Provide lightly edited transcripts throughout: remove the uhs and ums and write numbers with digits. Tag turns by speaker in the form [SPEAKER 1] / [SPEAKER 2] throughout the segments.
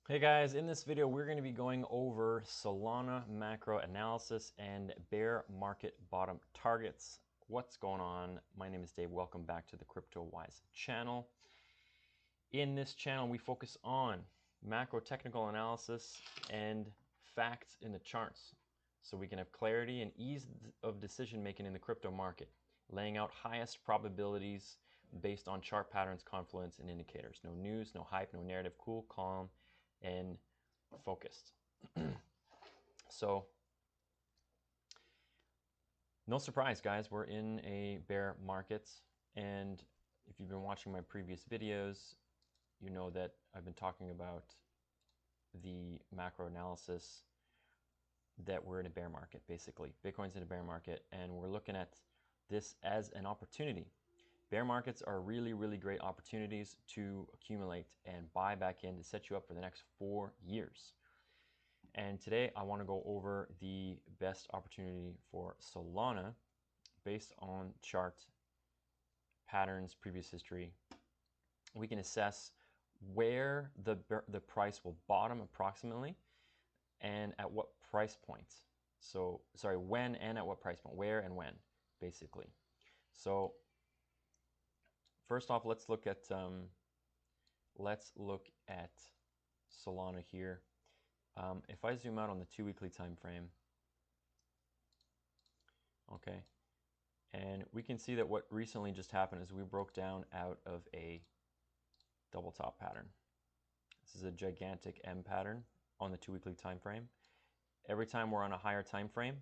[SPEAKER 1] Hey guys, in this video we're going to be going over Solana macro analysis and bear market bottom targets. What's going on? My name is Dave. Welcome back to the Crypto Wise channel. In this channel we focus on macro technical analysis and facts in the charts so we can have clarity and ease of decision making in the crypto market, laying out highest probabilities based on chart patterns, confluence, and indicators. No news, no hype, no narrative, cool, calm, and focused. So no surprise, guys, we're in a bear market, and if you've been watching my previous videos, you know that I've been talking about the macro analysis that we're in a bear market. Basically, Bitcoin's in a bear market, and we're looking at this as an opportunity. Bear markets are really great opportunities to accumulate and buy back in to set you up for the next 4 years. And today I want to go over the best opportunity for Solana based on chart patterns, previous history. We can assess where the price will bottom approximately and at what price point. So, sorry, when and at what price point, where and when, basically. So first off, let's look at Solana here. If I zoom out on the 2 weekly time frame, okay, and we can see that what recently just happened is we broke down out of a double top pattern. This is a gigantic M pattern on the 2 weekly time frame. Every time we're on a higher time frame,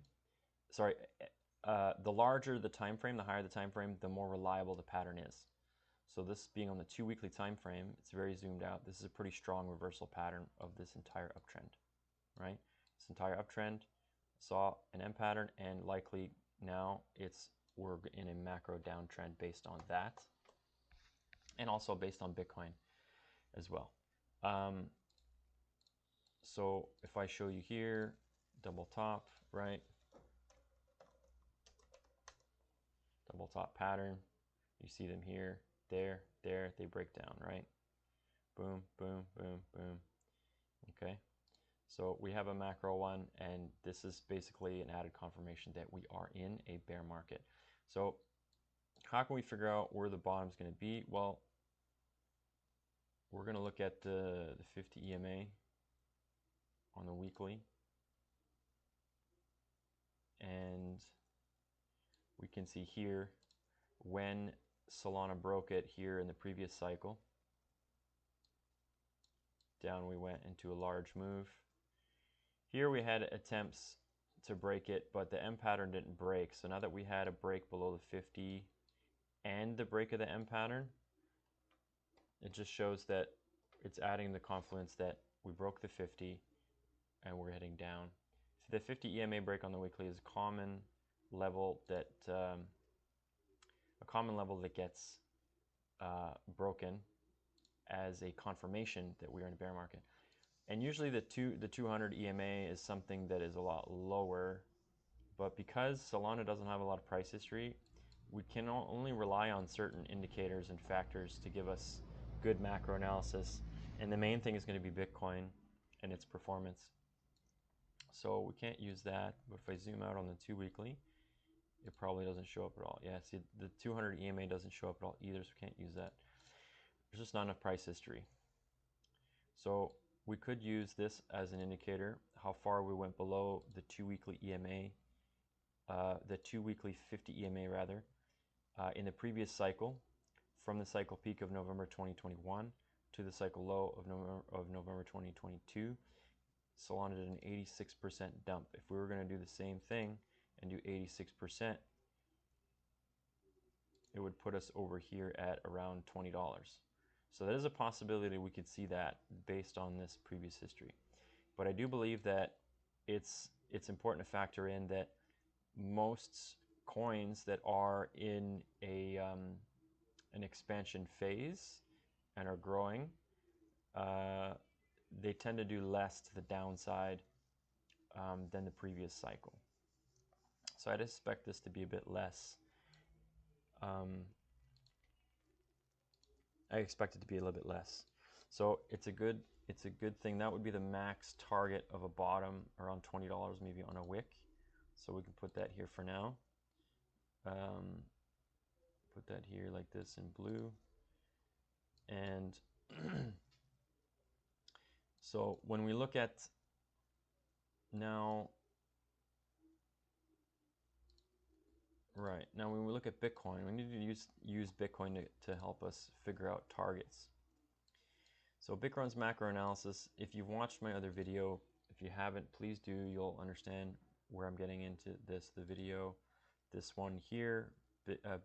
[SPEAKER 1] the larger the time frame, the higher the time frame, the more reliable the pattern is. So this being on the 2 weekly time frame, it's very zoomed out. This is a pretty strong reversal pattern of this entire uptrend, right? This entire uptrend saw an M pattern, and likely now we're in a macro downtrend based on that, and also based on Bitcoin as well. So if I show you here, double top, right? Double top pattern. You see them here, there, they break down, right? Boom, boom, boom, boom. Okay. So we have a macro one, and this is basically an added confirmation that we are in a bear market. So how can we figure out where the bottom is going to be? Well, we're going to look at the 50 EMA on the weekly, and we can see here when Solana broke it here in the previous cycle. Down we went into a large move. Here we had attempts to break it, but the M pattern didn't break. So now that we had a break below the 50 and the break of the M pattern, it just shows that it's adding the confluence that we broke the 50 and we're heading down. So the 50 EMA break on the weekly is a common level that gets broken as a confirmation that we're in a bear market. And usually the 200 EMA is something that is a lot lower, but because Solana doesn't have a lot of price history, we can only rely on certain indicators and factors to give us good macro analysis. And the main thing is going to be Bitcoin and its performance. So we can't use that, but if I zoom out on the 2 weekly, it probably doesn't show up at all. Yeah, see, the 200 EMA doesn't show up at all either, so we can't use that. There's just not enough price history. So we could use this as an indicator, how far we went below the 2 weekly EMA, the 2 weekly 50 EMA rather, in the previous cycle, from the cycle peak of November 2021 to the cycle low of November 2022. Solana did an 86% dump. If we were going to do the same thing and do 86%, it would put us over here at around $20. So that is a possibility we could see that based on this previous history. But I do believe that it's important to factor in that most coins that are in an expansion phase and are growing, they tend to do less to the downside than the previous cycle. So I'd expect this to be a bit less. I expect it to be a little bit less. So it's a good it's a good thing. That would be the max target of a bottom around $20 maybe on a wick. So we can put that here for now. Put that here like this in blue. And so when we look at now, right, now when we look at Bitcoin, we need to use Bitcoin to help us figure out targets. So Bitcoin's macro analysis, if you've watched my other video, if you haven't, please do. You'll understand where I'm getting into this, the video, this one here,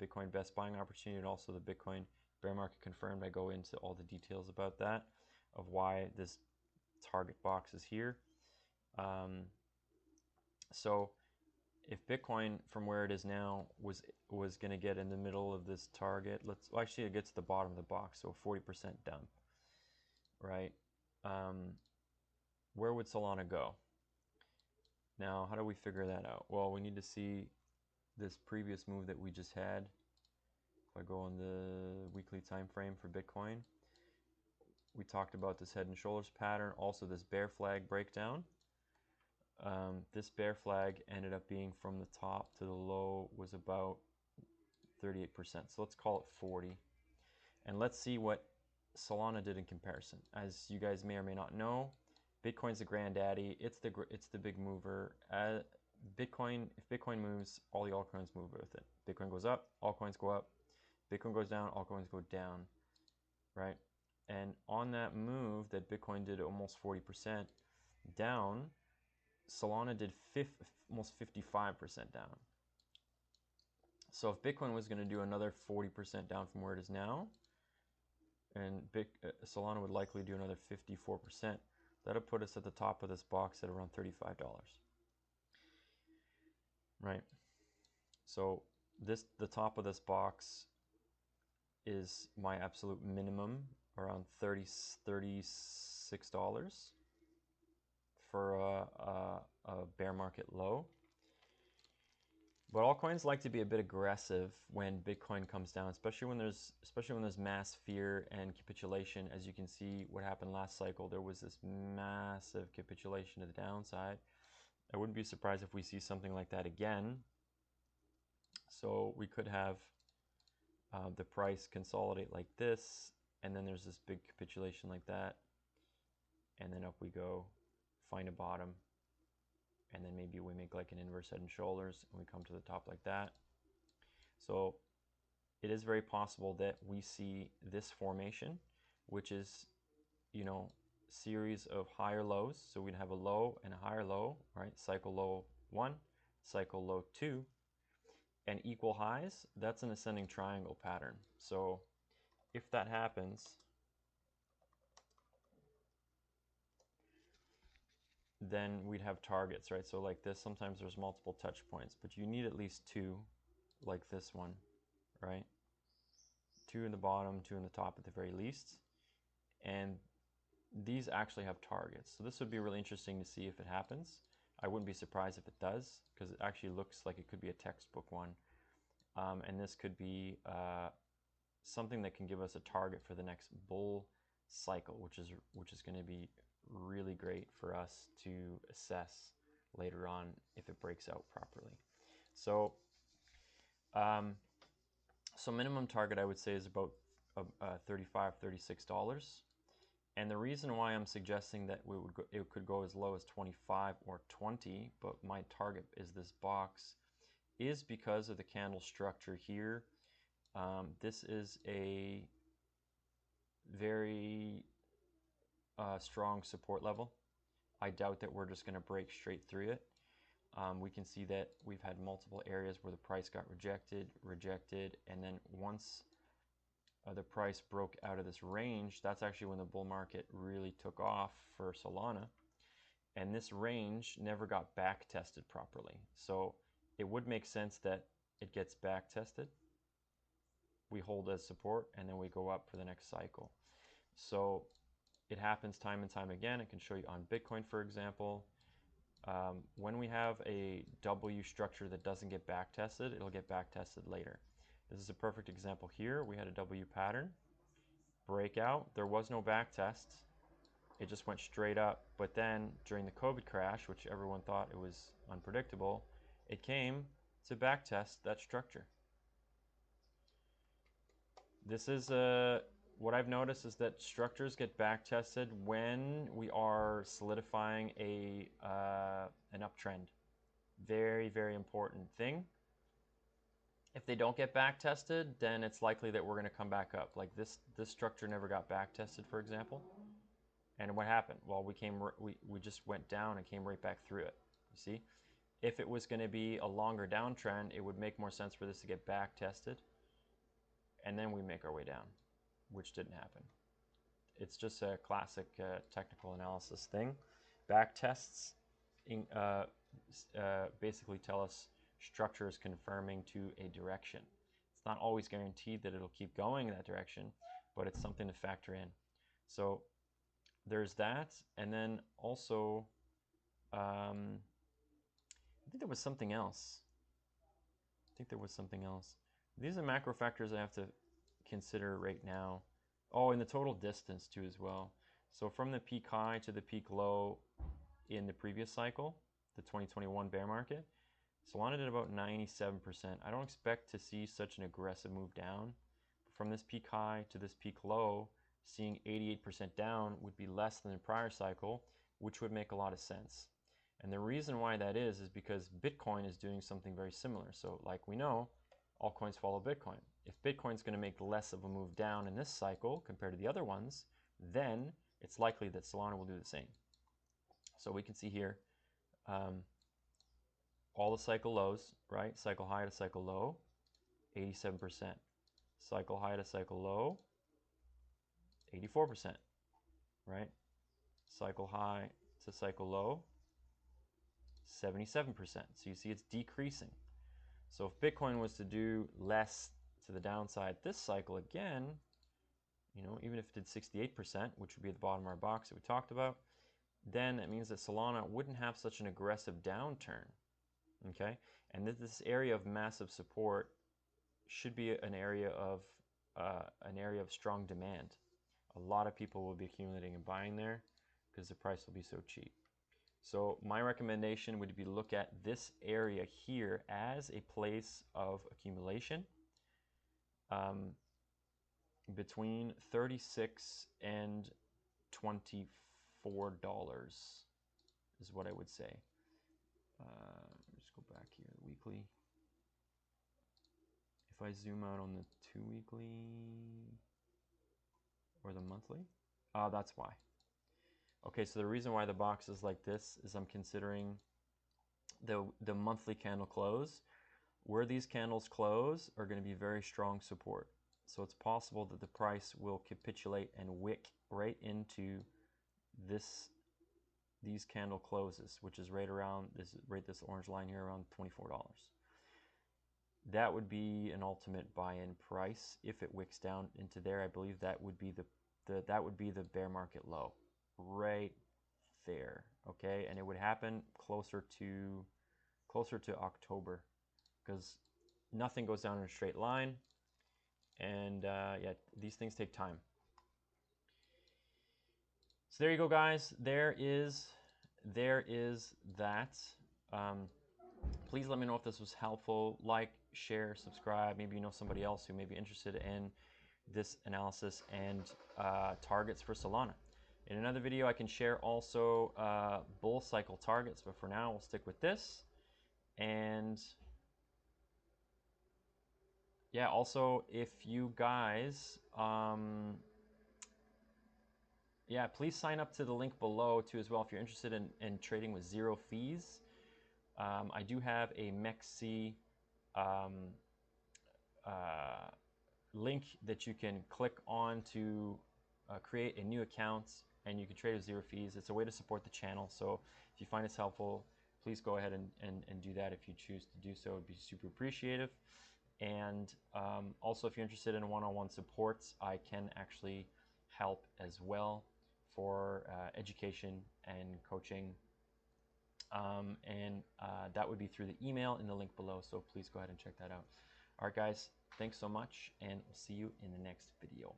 [SPEAKER 1] Bitcoin Best Buying Opportunity, and also the Bitcoin Bear Market Confirmed. I go into all the details about that, of why this target box is here. So if Bitcoin from where it is now was going to get in the middle of this target, well, actually it gets to the bottom of the box, so 40% dump, right? Where would Solana go? Now, how do we figure that out? Well, we need to see this previous move that we just had. If I go on the weekly time frame for Bitcoin, we talked about this head and shoulders pattern, also this bear flag breakdown. This bear flag ended up being from the top to the low was about 38%. So let's call it 40. And let's see what Solana did in comparison. As you guys may or may not know, Bitcoin's the granddaddy. It's the big mover. If Bitcoin moves, all the altcoins move with it. Bitcoin goes up, altcoins go up. Bitcoin goes down, altcoins go down, right? And on that move that Bitcoin did almost 40% down, Solana did almost 55% down. So if Bitcoin was going to do another 40% down from where it is now, and Solana would likely do another 54%, that would put us at the top of this box at around $35, right? So the top of this box is my absolute minimum, around $36 for a bear market low. But altcoins like to be a bit aggressive when Bitcoin comes down, especially when there's mass fear and capitulation. As you can see, what happened last cycle, there was this massive capitulation to the downside. I wouldn't be surprised if we see something like that again. So we could have the price consolidate like this, and then there's this big capitulation like that, and then up we go, find a bottom, and then maybe we make like an inverse head and shoulders and we come to the top like that. So it is very possible that we see this formation, which is, you know, series of higher lows. So we'd have a low and a higher low, right? Cycle low 1, cycle low 2, and equal highs. That's an ascending triangle pattern. So if that happens, then we'd have targets, right? So like this, sometimes there's multiple touch points, but you need at least 2, like this one, right? 2 in the bottom, 2 in the top at the very least. And these actually have targets. So this would be really interesting to see if it happens. I wouldn't be surprised if it does, because it actually looks like it could be a textbook one. And this could be something that can give us a target for the next bull cycle, which is going to be really great for us to assess later on if it breaks out properly. So so minimum target I would say is about $35, $36. And the reason why I'm suggesting that it could go as low as 25 or 20, but my target is this box, is because of the candle structure here. This is a very strong support level. I doubt that we're just going to break straight through it. We can see that we've had multiple areas where the price got rejected, and then once the price broke out of this range, that's actually when the bull market really took off for Solana. And this range never got back tested properly. So it would make sense that it gets back tested. We hold as support, and then we go up for the next cycle. So it happens time and time again. I can show you on Bitcoin, for example. When we have a W structure that doesn't get back tested, it'll get back tested later. This is a perfect example here. We had a W pattern, breakout, there was no back test, it just went straight up. But then during the COVID crash, which everyone thought it was unpredictable, it came to backtest that structure. This is what I've noticed is that structures get backtested when we are solidifying an uptrend. Very, very important thing. If they don't get backtested, then it's likely that we're going to come back up. Like this structure never got backtested, for example. And what happened? Well, we just went down and came right back through it. You see? If it was going to be a longer downtrend, it would make more sense for this to get backtested, and then we make our way down, which didn't happen. It's just a classic technical analysis thing. Backtests basically tell us structure is confirming to a direction. It's not always guaranteed that it'll keep going in that direction, but it's something to factor in. So there's that, and then also I think there was something else. These are macro factors I have to consider right now. Oh, and the total distance too as well. So from the peak high to the peak low in the previous cycle, the 2021 bear market, Solana did about 97%. I don't expect to see such an aggressive move down. From this peak high to this peak low, seeing 88% down would be less than the prior cycle, which would make a lot of sense. And the reason why that is because Bitcoin is doing something very similar. So like we know, altcoins follow Bitcoin. If Bitcoin's going to make less of a move down in this cycle compared to the other ones, then it's likely that Solana will do the same. So we can see here all the cycle lows, right? Cycle high to cycle low, 87%. Cycle high to cycle low, 84%, right? Cycle high to cycle low, 77%. So you see it's decreasing. So if Bitcoin was to do less to the downside this cycle again, you know, even if it did 68%, which would be at the bottom of our box that we talked about, then it means that Solana wouldn't have such an aggressive downturn, okay? And this area of massive support should be an area of strong demand. A lot of people will be accumulating and buying there because the price will be so cheap. So my recommendation would be to look at this area here as a place of accumulation between $36 and $24 is what I would say. Just go back here, the weekly. If I zoom out on the 2 weekly or the monthly, that's why. Okay, so the reason why the box is like this is I'm considering the monthly candle close. Where these candles close are going to be very strong support. So it's possible that the price will capitulate and wick right into these candle closes, which is right around this orange line here around $24. That would be an ultimate buy-in price. If it wicks down into there, I believe that would be the bear market low right there, okay? And it would happen closer to October, because nothing goes down in a straight line, and yeah, these things take time. So there you go, guys. There is that. Please let me know if this was helpful. Like, share, subscribe. Maybe you know somebody else who may be interested in this analysis and targets for Solana. In another video, I can share also bull cycle targets, but for now, we'll stick with this. And yeah, also, if you guys, yeah, please sign up to the link below too as well if you're interested in trading with zero fees. I do have a MEXC link that you can click on to create a new account, and you can trade with zero fees. It's a way to support the channel. So if you find this helpful, please go ahead and do that if you choose to do so. It would be super appreciative. And also, if you're interested in one-on-one supports, I can actually help as well for education and coaching. That would be through the email in the link below. So please go ahead and check that out. All right, guys, thanks so much, and we'll see you in the next video.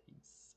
[SPEAKER 1] Peace.